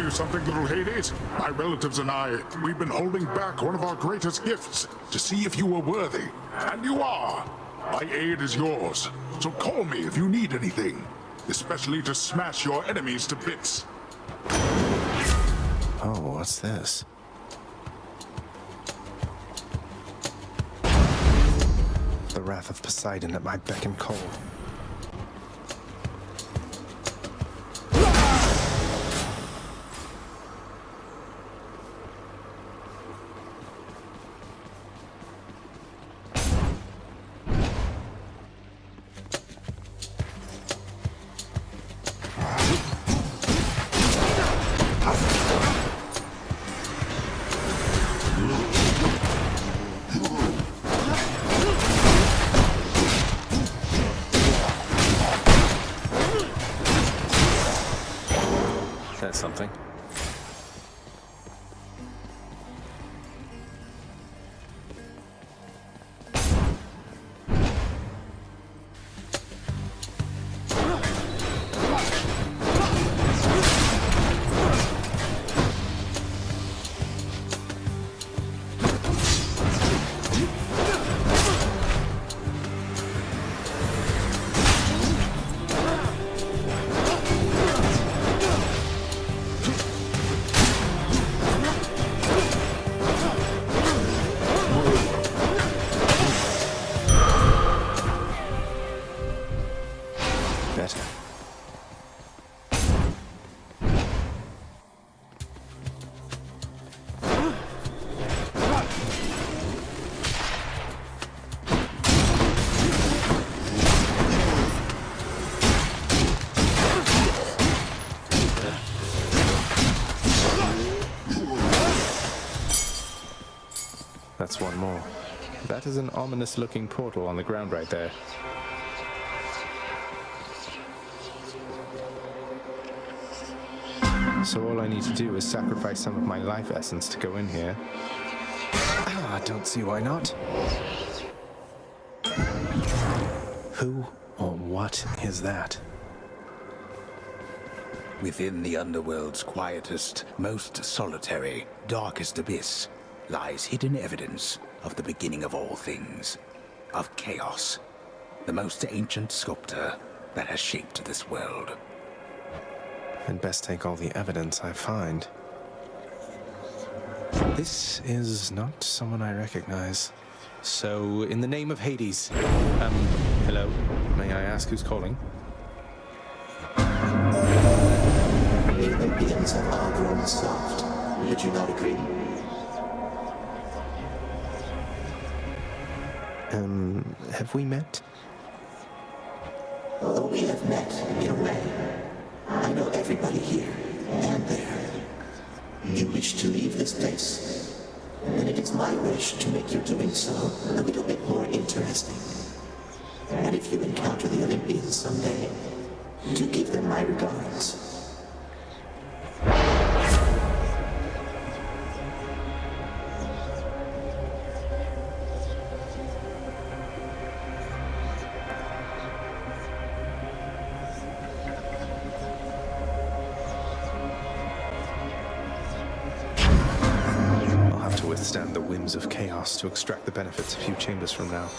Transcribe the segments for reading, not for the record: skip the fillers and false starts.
you something, little Hades? My relatives and I, we've been holding back one of our greatest gifts to see if you were worthy. And you are. My aid is yours. So call me if you need anything, especially to smash your enemies to bits. Oh, what's this? The wrath of Poseidon at my beck and call. That's something. Better. That's one more. That is an ominous-looking portal on the ground right there. So all I need to do is sacrifice some of my life essence to go in here. I don't see why not. Who or what is that? Within the underworld's quietest, most solitary, darkest abyss lies hidden evidence of the beginning of all things, of Chaos, the most ancient sculptor that has shaped this world. I'd best take all the evidence I find. This is not someone I recognize. So, in the name of Hades, hello? May I ask who's calling? The beings have all grown soft. Would you not agree? Have we met? Although we have met in a way, I know everybody here and there. You wish to leave this place, and it is my wish to make your doing so a little bit more interesting. And if you encounter the Olympians someday, do give them my regards. Withstand the whims of chaos to extract the benefits a few chambers from now.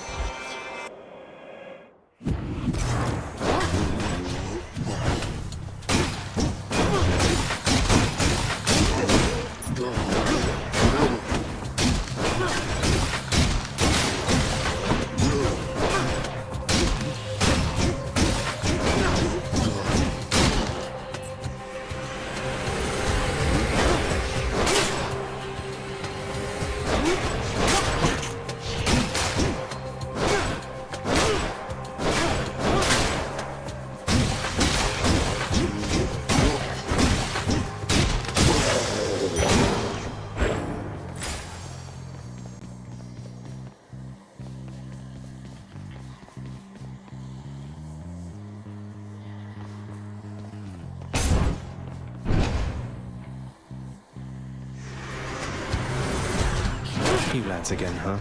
You lads again, huh?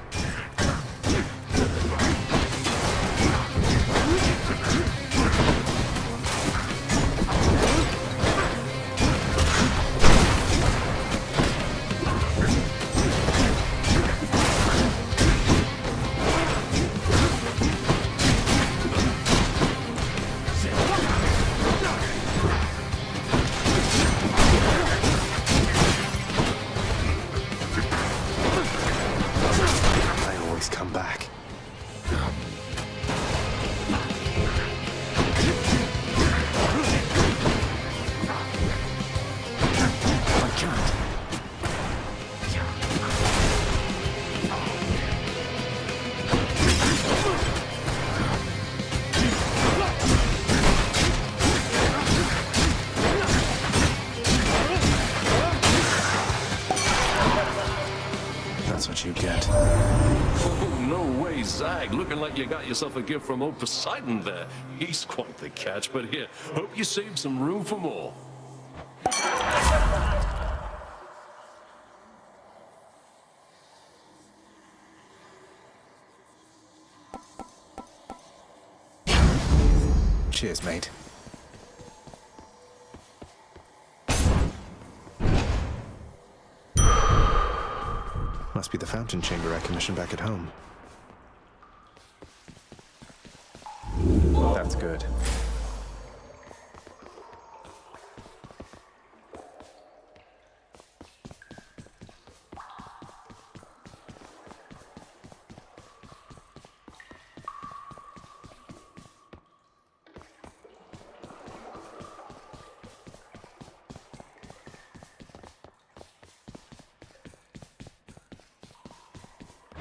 come back. I can't. That's what you get. Oh, no way, Zag. Looking like you got yourself a gift from old Poseidon there. He's quite the catch, but here, hope you saved some room for more. Cheers, mate. Must be the fountain chamber I commissioned back at home. That's good.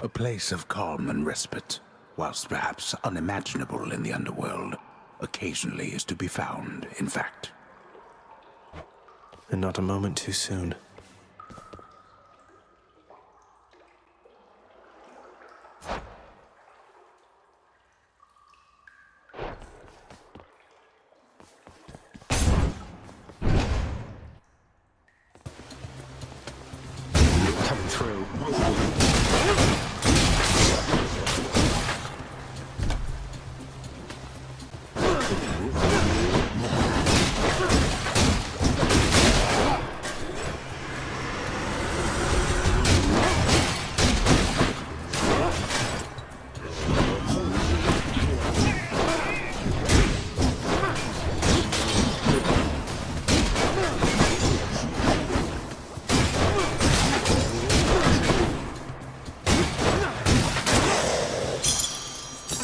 A place of calm and respite, whilst perhaps unimaginable in the underworld, occasionally is to be found, in fact. And not a moment too soon. Coming through.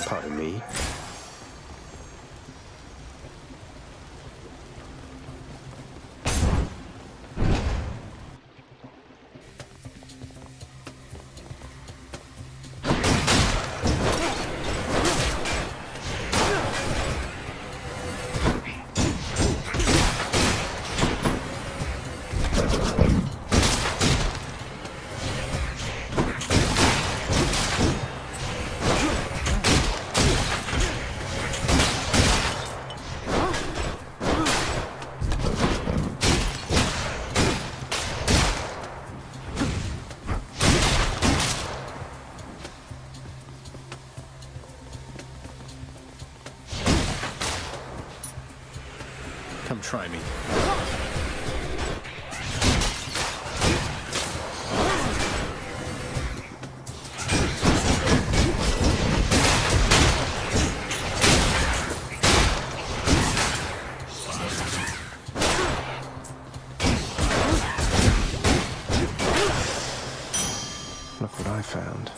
Pardon me. Come try me. Look what I found.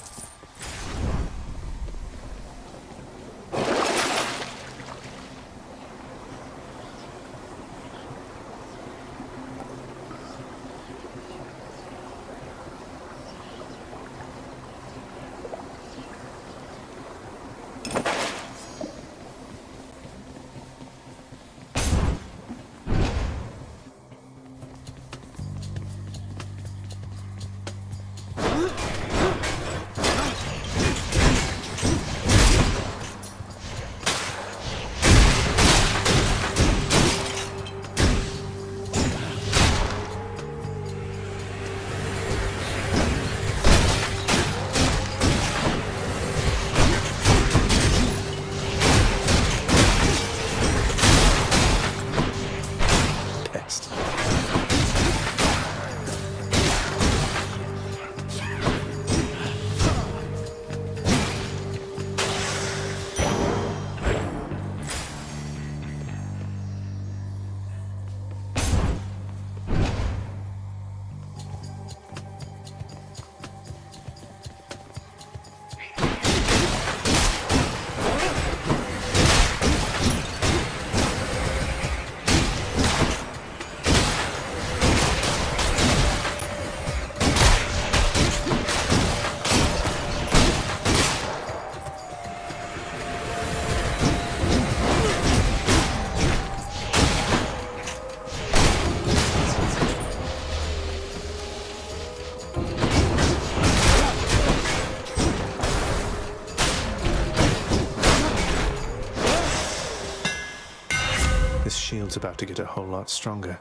shield's about to get a whole lot stronger.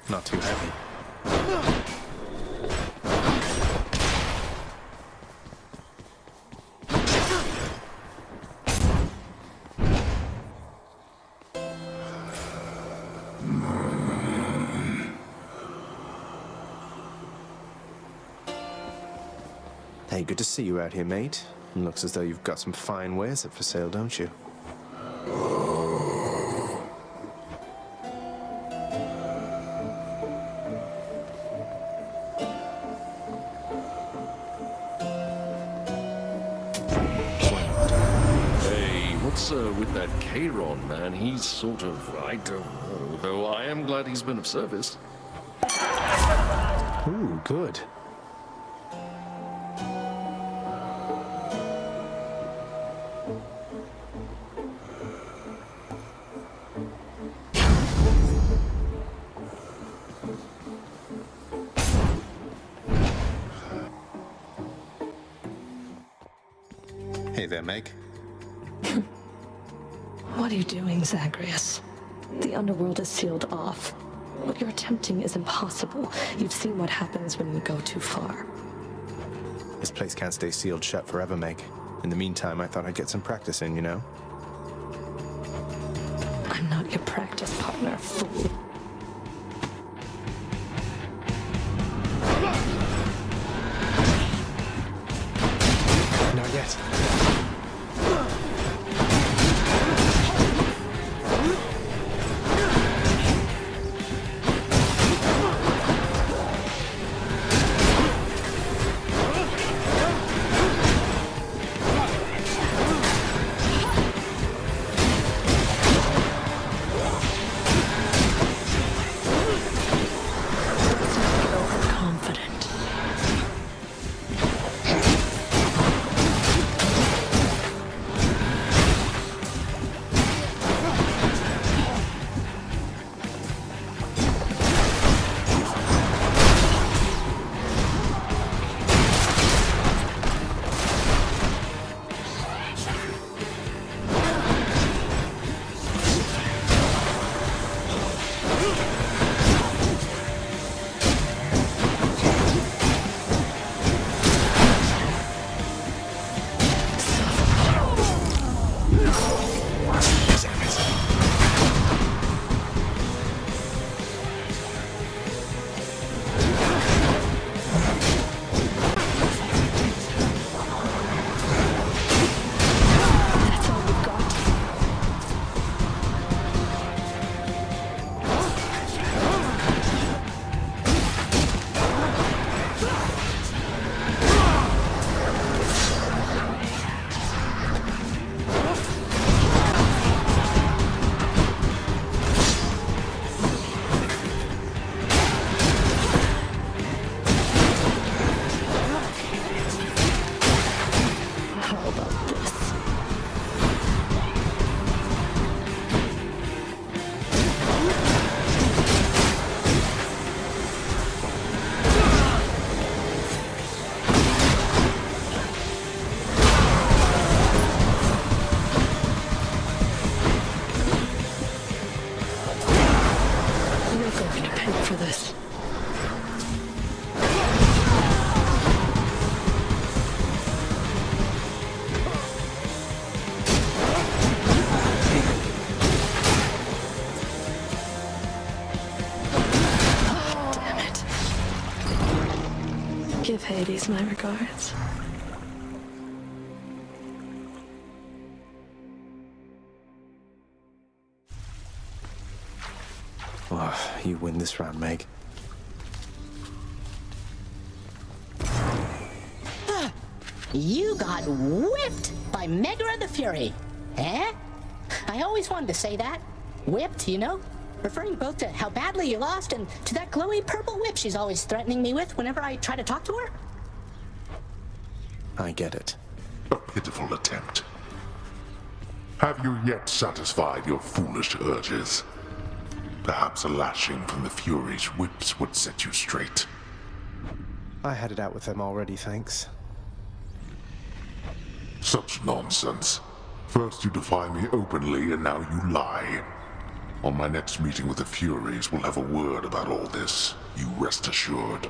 Not too heavy. Hey, good to see you out here, mate. Looks as though you've got some fine wares up for sale, don't you? Hey, what's with that Charon man? He's sort of, I don't know, though I am glad he's been of service. Ooh, good. Hey there, Meg. What are you doing, Zagreus? The underworld is sealed off. What you're attempting is impossible. You've seen what happens when you go too far. This place can't stay sealed shut forever, Meg. In the meantime, I thought I'd get some practice in, you know? I'm not your practice partner, fool. Not yet. Overconfident. That's all you've got. How about this? You're going to pay for this. Damn it. Give Hades my regards. Oh, you win this round, Meg. You got whipped by Megara the Fury. Eh? I always wanted to say that. Whipped, you know? Referring both to how badly you lost and to that glowy purple whip she's always threatening me with whenever I try to talk to her. I get it. A pitiful attempt. Have you yet satisfied your foolish urges? Perhaps a lashing from the Fury's whips would set you straight. I had it out with them already, thanks. Such nonsense. First you defy me openly, and now you lie. On my next meeting with the Furies, we'll have a word about all this. You rest assured.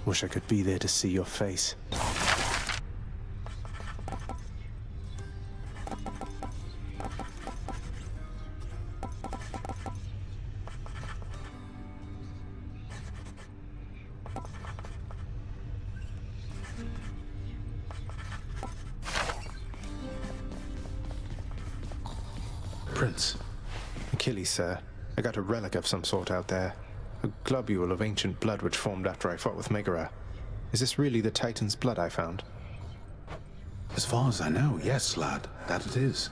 Wish I could be there to see your face. Prince. Achilles, sir. I got a relic of some sort out there. A globule of ancient blood which formed after I fought with Megara. Is this really the Titan's blood I found? As far as I know, yes, lad, that it is.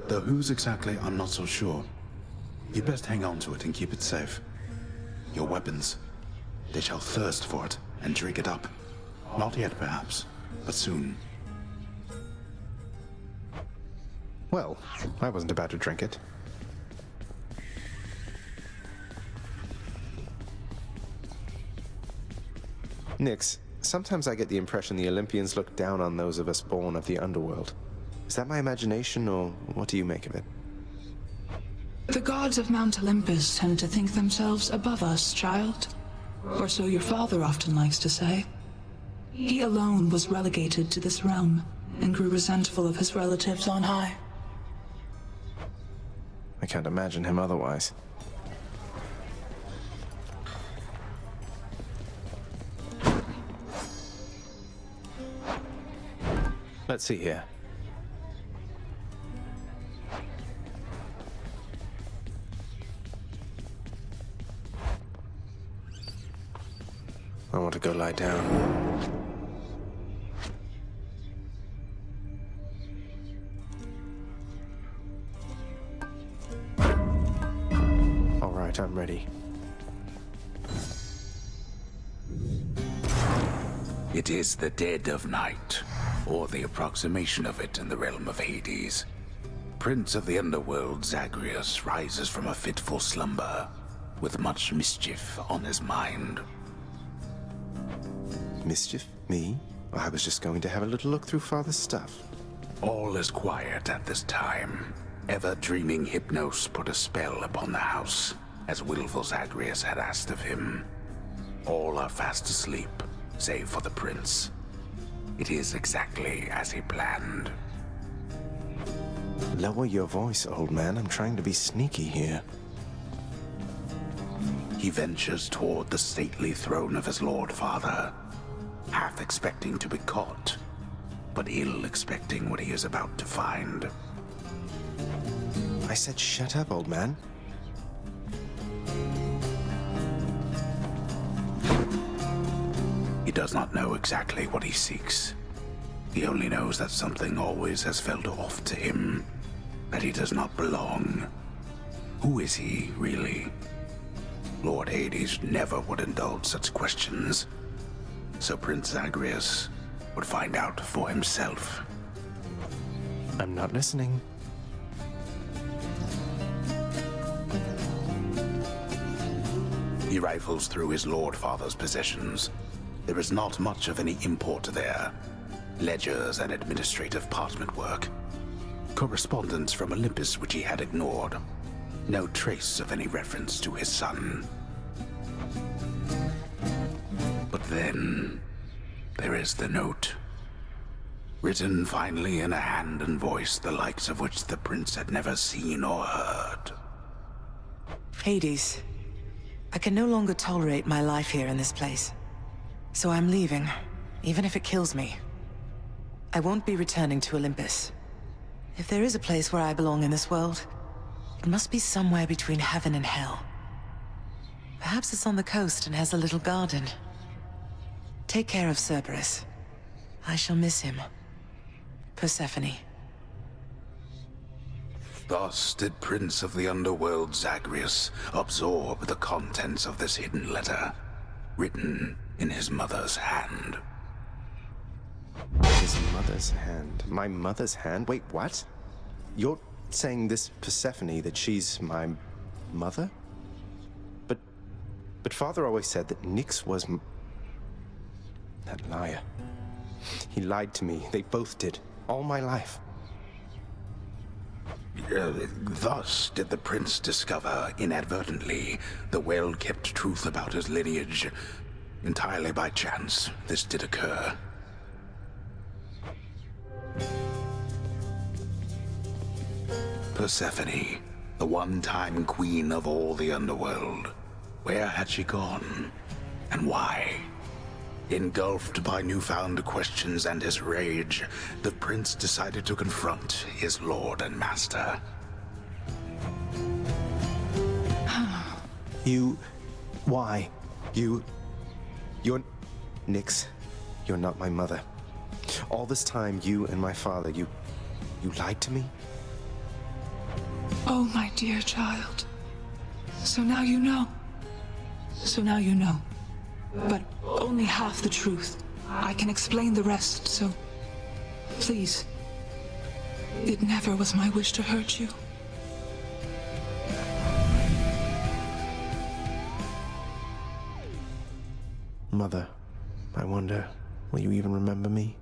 Though whose exactly, I'm not so sure. You'd best hang on to it and keep it safe. Your weapons, they shall thirst for it and drink it up. Not yet, perhaps, but soon. Well, I wasn't about to drink it. Nyx, sometimes I get the impression the Olympians look down on those of us born of the underworld. Is that my imagination, or what do you make of it? The gods of Mount Olympus tend to think themselves above us, child. Or so your father often likes to say. He alone was relegated to this realm, and grew resentful of his relatives on high. I can't imagine him otherwise. Let's see here. I want to go lie down. All right, I'm ready. It is the dead of night, or the approximation of it in the realm of Hades. Prince of the underworld Zagreus rises from a fitful slumber, with much mischief on his mind. Mischief? Me? I was just going to have a little look through Father's stuff. All is quiet at this time. Ever-dreaming Hypnos put a spell upon the house, as willful Zagreus had asked of him. All are fast asleep, save for the prince. It is exactly as he planned. Lower your voice, old man. I'm trying to be sneaky here. He ventures toward the stately throne of his lord father, half expecting to be caught, but ill expecting what he is about to find. I said shut up, old man. He does not know exactly what he seeks. He only knows that something always has felt off to him, that he does not belong. Who is he, really? Lord Hades never would indulge such questions, so Prince Zagreus would find out for himself. I'm not listening. He rifles through his lord father's possessions. There is not much of any import there. Ledgers and administrative parchment work. Correspondence from Olympus which he had ignored. No trace of any reference to his son. But then, there is the note. Written finally in a hand and voice the likes of which the prince had never seen or heard. Hades, I can no longer tolerate my life here in this place. So I'm leaving, even if it kills me. I won't be returning to Olympus. If there is a place where I belong in this world, it must be somewhere between heaven and hell. Perhaps it's on the coast and has a little garden. Take care of Cerberus. I shall miss him. Persephone. Thus did Prince of the Underworld Zagreus absorb the contents of this hidden letter, written in his mother's hand. His mother's hand. My mother's hand? Wait, what? You're saying this Persephone, that she's my mother? But Father always said that Nyx was that liar. He lied to me. They both did. All my life. Thus did the prince discover, inadvertently, the well-kept truth about his lineage. Entirely by chance, this did occur. Persephone, the one-time queen of all the underworld. Where had she gone? And why? Engulfed by newfound questions and his rage, the prince decided to confront his lord and master. Why? You're... Nyx, you're not my mother. All this time, you and my father, you lied to me? Oh, my dear child. So now you know. So now you know. But only half the truth. I can explain the rest, so... Please. It never was my wish to hurt you. Mother, I wonder, will you even remember me?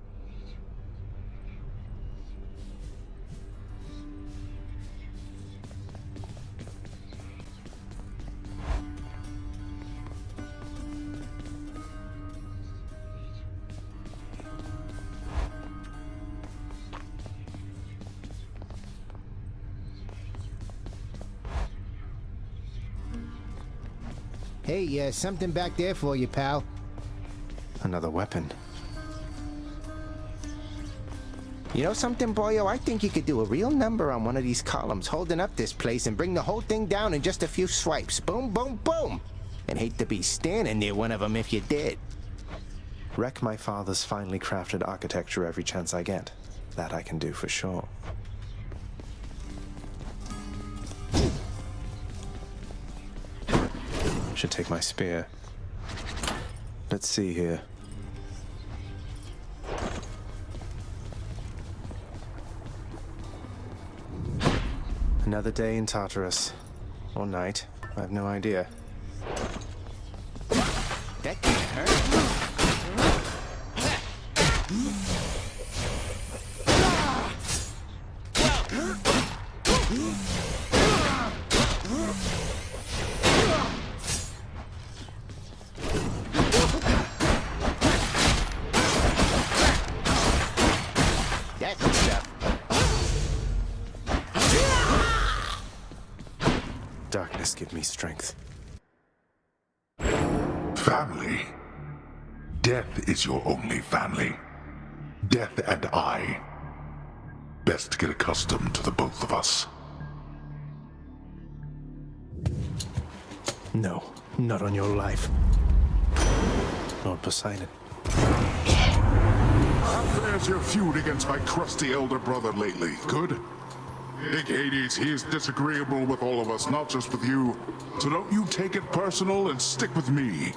Hey, something back there for you, pal. Another weapon. You know something, boyo? I think you could do a real number on one of these columns, holding up this place and bring the whole thing down in just a few swipes. Boom, boom, boom! And hate to be standing near one of them if you did. Wreck my father's finely crafted architecture every chance I get. That I can do for sure. Should take my spear. Let's see here. Another day in Tartarus. Or night. I have no idea. That can't hurt. Darkness, give me strength. Family. Death is your only family. Death and I. Best get accustomed to the both of us. No, not on your life. Lord Poseidon. How fares your feud against my crusty elder brother lately? Good? Big Hades, he is disagreeable with all of us, not just with you. So don't you take it personal and stick with me.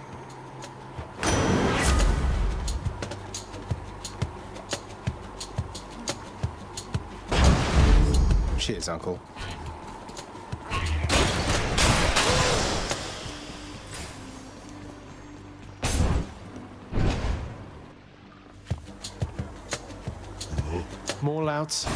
Cheers, Uncle. More louts.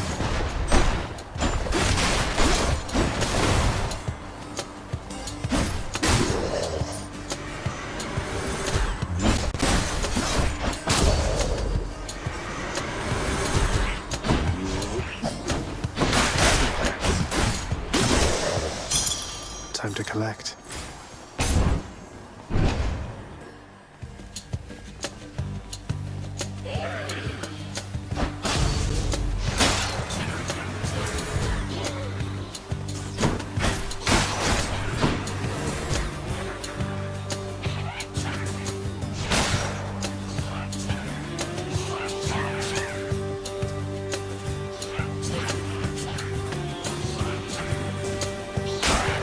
Time to collect.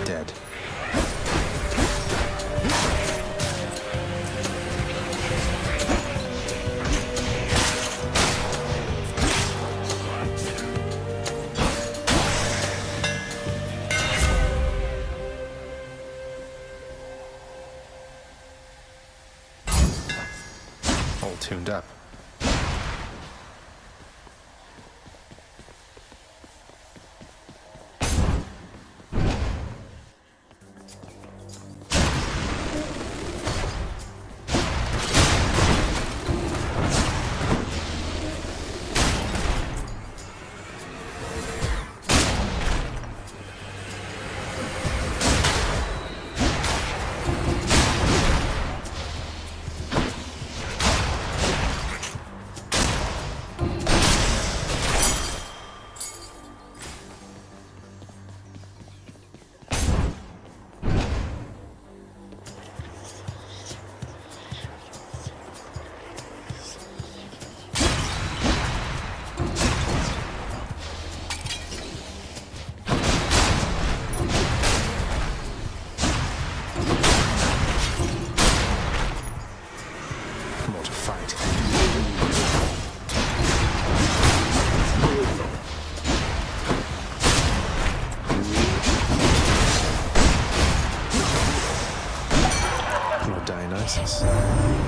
Dead. tuned up.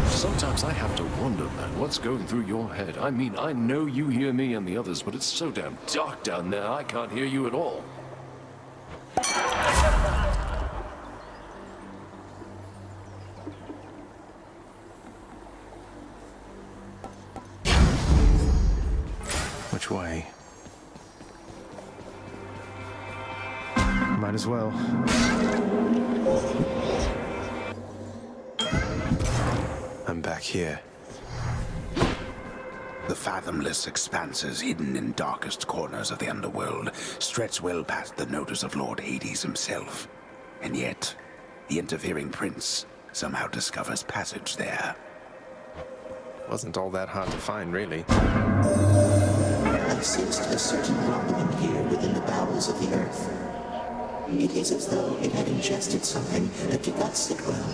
Sometimes I have to wonder, man, what's going through your head? I mean, I know you hear me and the others, but it's so damn dark down there, I can't hear you at all. Which way? Might as well. I'm back here. The fathomless expanses hidden in darkest corners of the underworld stretch well past the notice of Lord Hades himself. And yet, the interfering prince somehow discovers passage there. Wasn't all that hard to find, really. I sensed a certain rumbling here within the bowels of the earth. It is as though it had ingested something that did not sit well.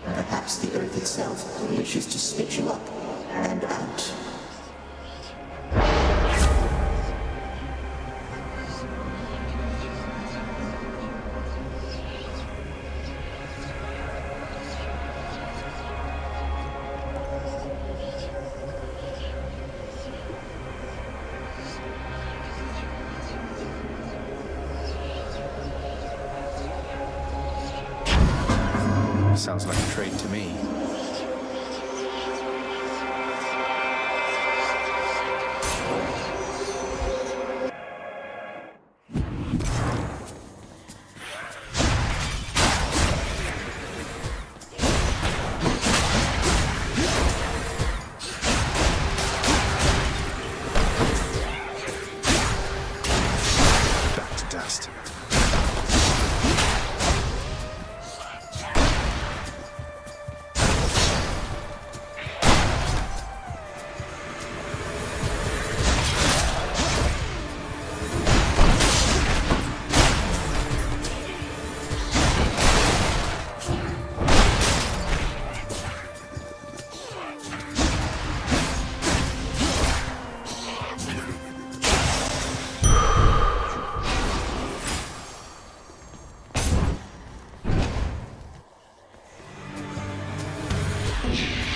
Perhaps the earth itself wishes to spit you up and out. Sounds like a trade to me. Back to dust.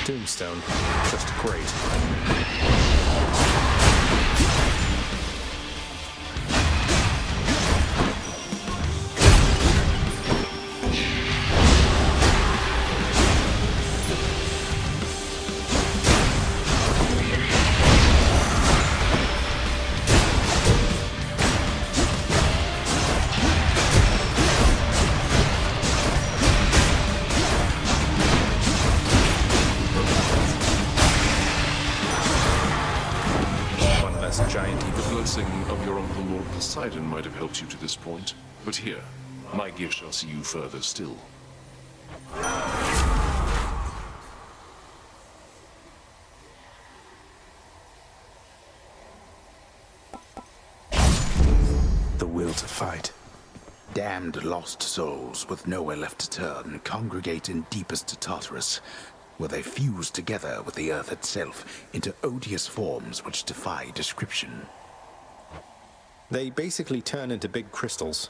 Doomstone. Just great. Of your uncle Lord Poseidon might have helped you to this point, but here, my gift shall see you further still. The will to fight. Damned lost souls with nowhere left to turn congregate in deepest Tartarus, where they fuse together with the earth itself into odious forms which defy description. They basically turn into big crystals.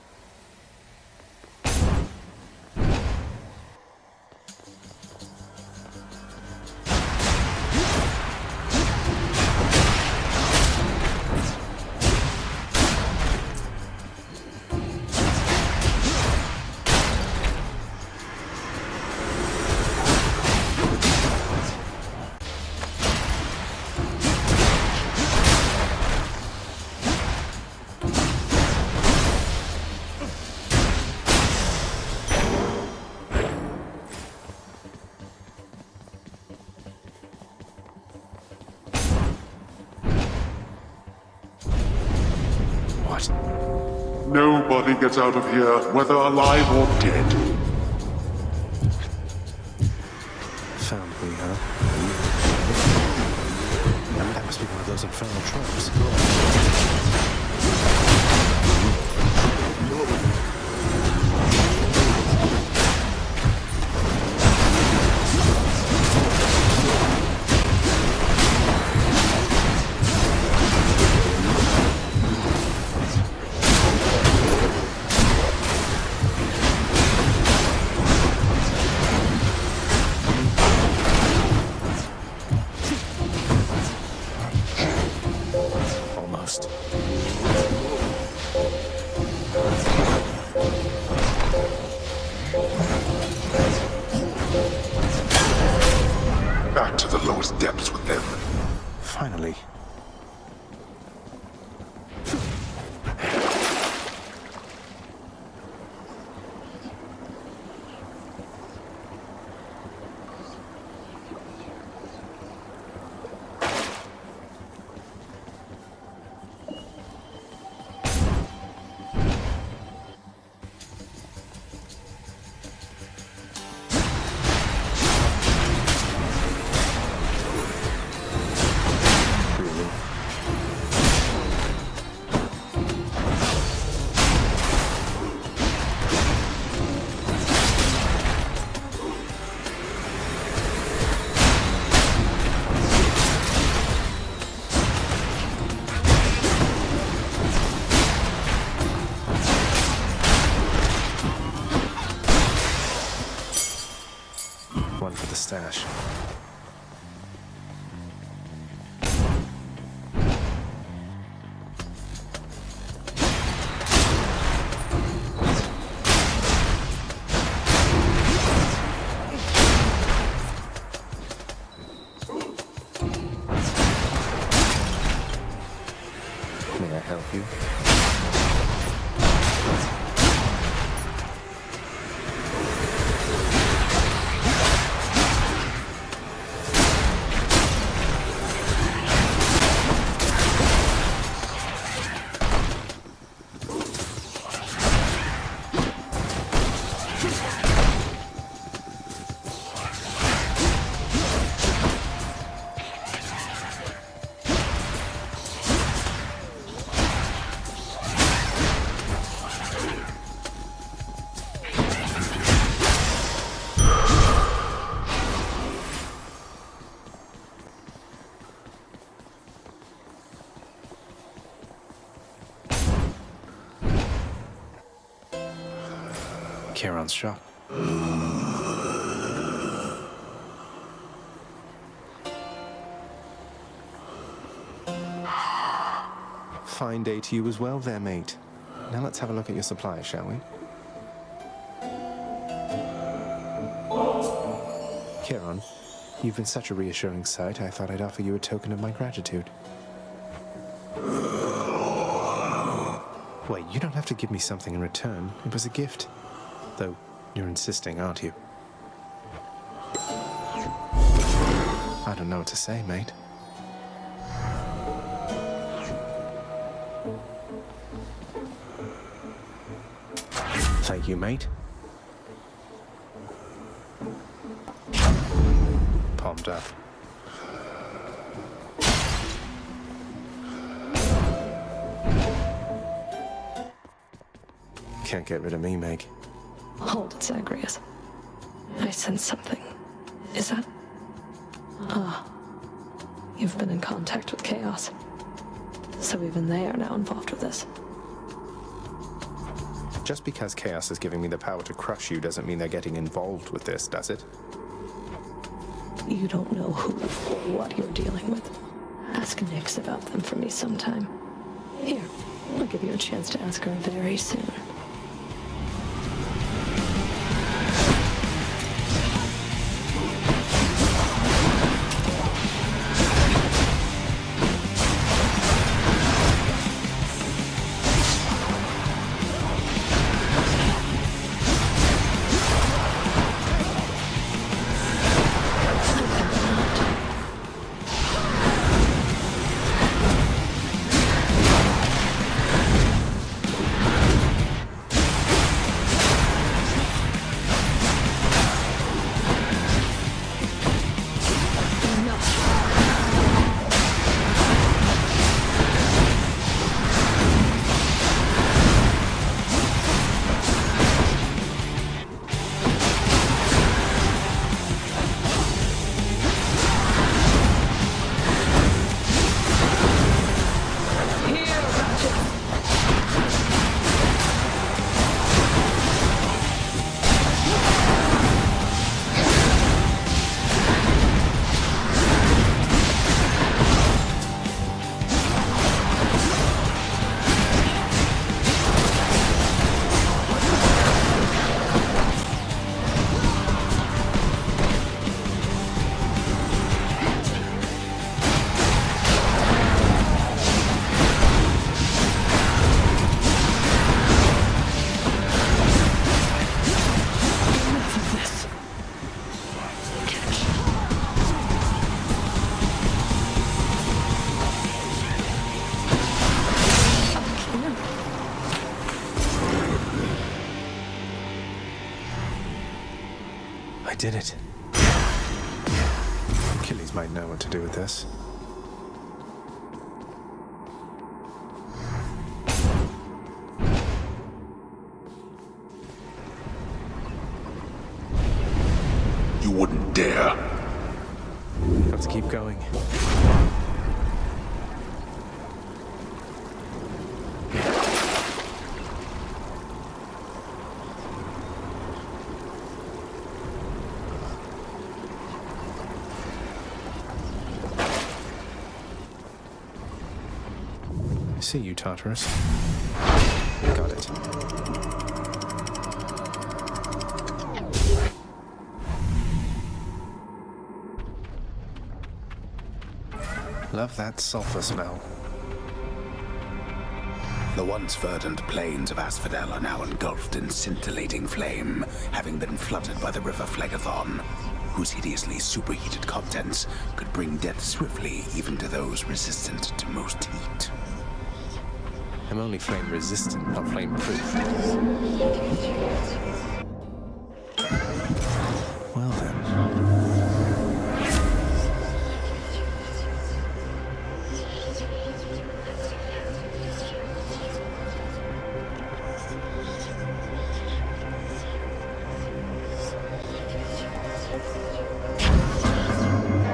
What? Nobody gets out of here, whether alive or dead. Found me, huh? That must be one of those infernal traps. Almost. Back to the lowest depths with them. Finally. One for the stash. May I help you? Charon's shop. Fine day to you as well there, mate. Now let's have a look at your supplies, shall we? Charon, you've been such a reassuring sight, I thought I'd offer you a token of my gratitude. Wait, you don't have to give me something in return. It was a gift. Though, you're insisting, aren't you? I don't know what to say, mate. Thank you, mate. Palmed up. Can't get rid of me, Meg. Hold it, Zagreus. I sense something. Is that... You've been in contact with Chaos. So even they are now involved with this. Just because Chaos is giving me the power to crush you doesn't mean they're getting involved with this, does it? You don't know who or what you're dealing with. Ask Nyx about them for me sometime. Here, I'll give you a chance to ask her very soon. I did it. Achilles might know what to do with this. You wouldn't dare. Let's keep going. See you, Tartarus. Got it. Love that sulfur smell. The once verdant plains of Asphodel are now engulfed in scintillating flame, having been flooded by the river Phlegethon, whose hideously superheated contents could bring death swiftly even to those resistant to most heat. I'm only flame resistant, not flame proof. Well then.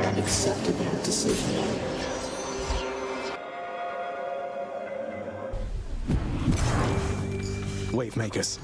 An acceptable decision. Wave makers.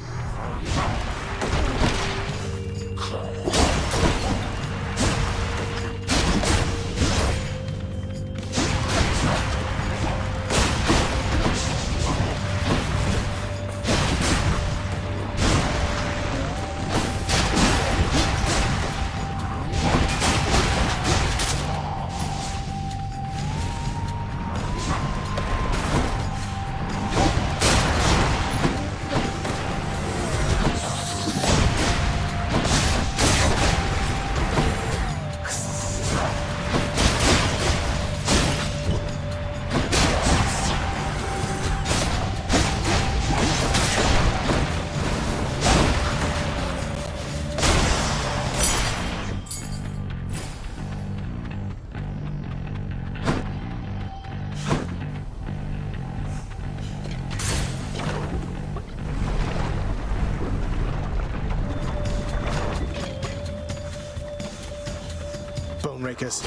Bone rakers.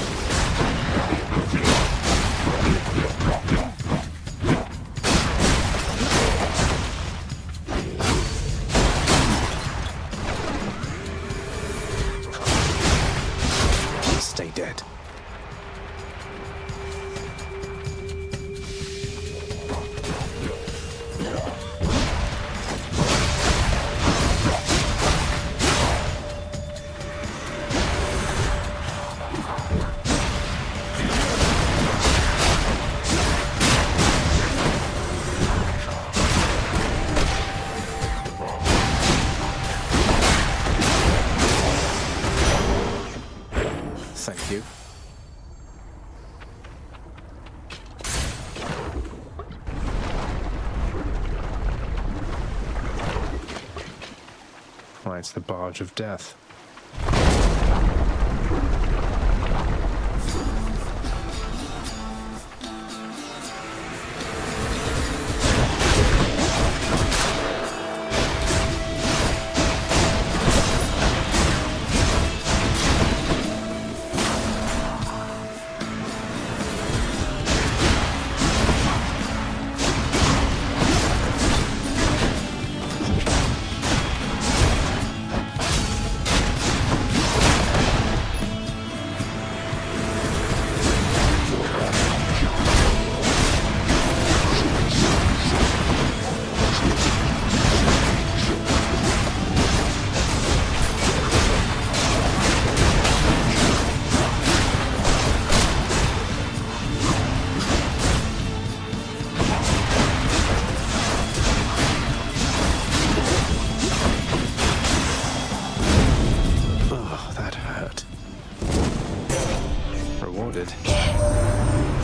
Stay dead. Thank you. Why, it's the Barge of Death.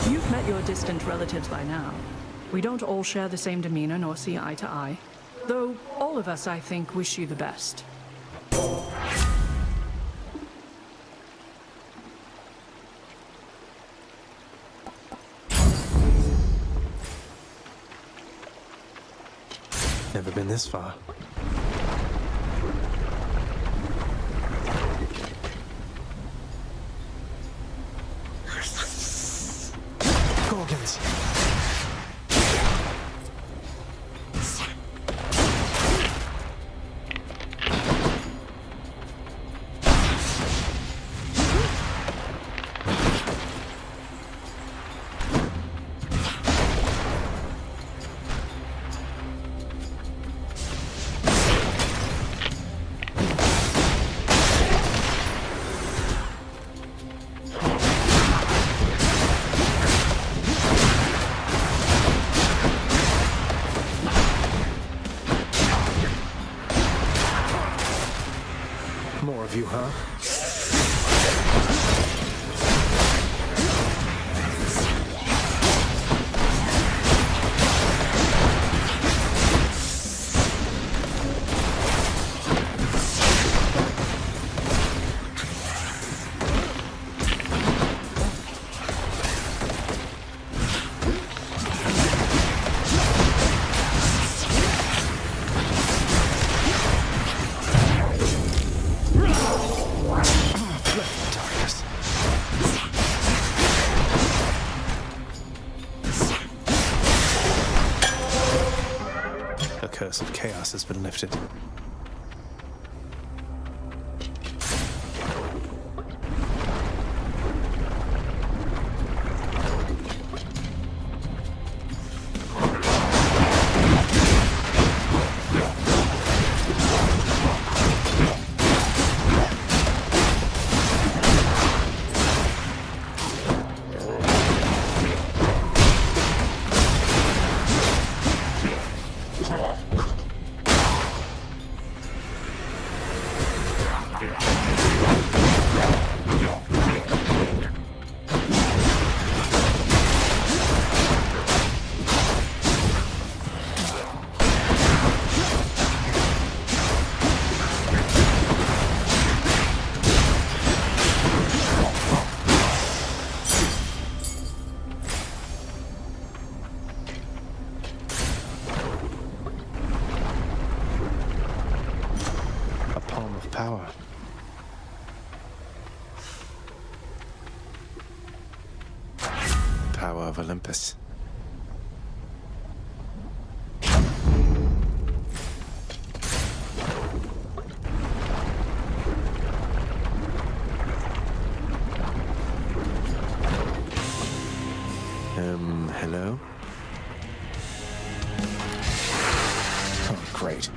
You've met your distant relatives by now. We don't all share the same demeanor nor see eye to eye. Though all of us, I think, wish you the best. Never been this far. Gorgons! More of you, huh? The curse of chaos has been lifted. Power. Power of Olympus. Hello? Oh, great.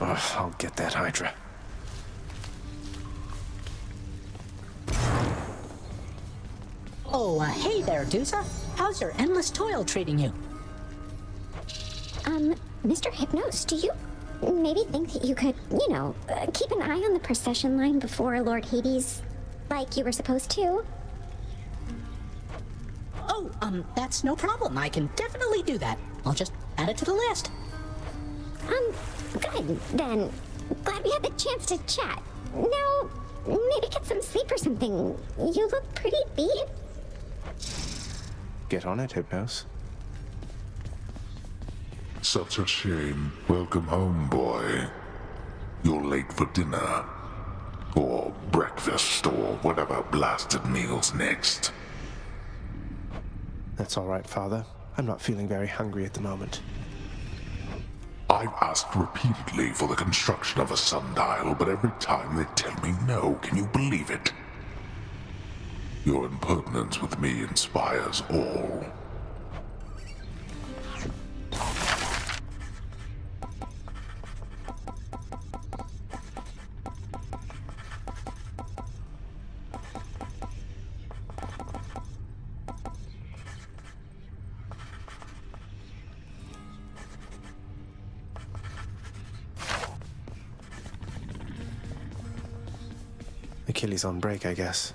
Oh, I'll get that Hydra. Oh, hey there, Dusa. How's your endless toil treating you? Mr. Hypnos, do you maybe think that you could, keep an eye on the procession line before Lord Hades, like you were supposed to? Oh, that's no problem. I can definitely do that. I'll just add it to the list. Good, then. Glad we had the chance to chat. Now, maybe get some sleep or something. You look pretty beat. Get on it, Hypnos. Such a shame. Welcome home, boy. Your late for dinner. Or breakfast, or whatever blasted meal's next. That's all right, Father. I'm not feeling very hungry at the moment. I've asked repeatedly for the construction of a sundial, but every time they tell me no. Can you believe it? Your impertinence with me inspires all. Achilles on break, I guess.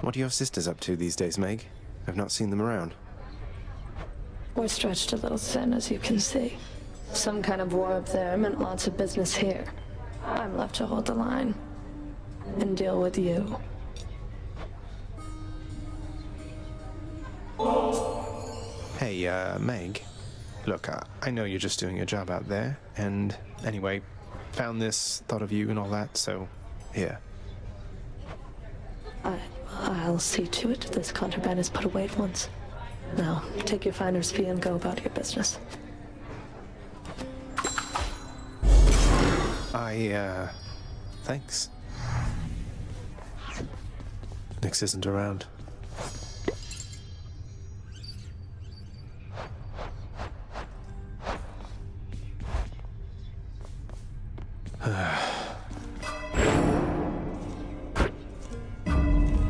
What are your sisters up to these days, Meg? I've not seen them around. We're stretched a little thin, as you can see. Some kind of war up there meant lots of business here. I'm left to hold the line and deal with you. Hey, Meg. Look, I know you're just doing your job out there, and anyway, found this, thought of you and all that, so here. I'll see to it this contraband is put away at once. Now, take your finder's fee and go about your business. Thanks. Nix isn't around.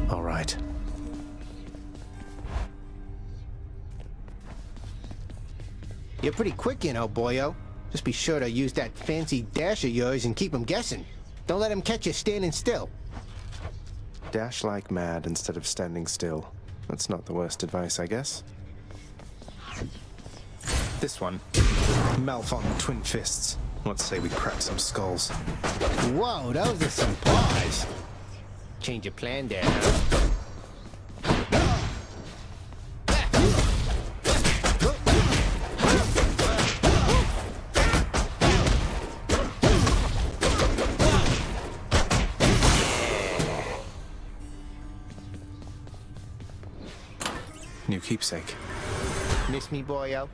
All right. You're pretty quick, you know, boyo. Just be sure to use that fancy dash of yours and keep 'em guessing. Don't let 'em catch you standing still. Dash like mad instead of standing still. That's not the worst advice, I guess. This one. Malphon twin fists. Let's say we crack some skulls. Whoa, those are some paws. Change your plan there, huh? New keepsake. Miss me, boyo?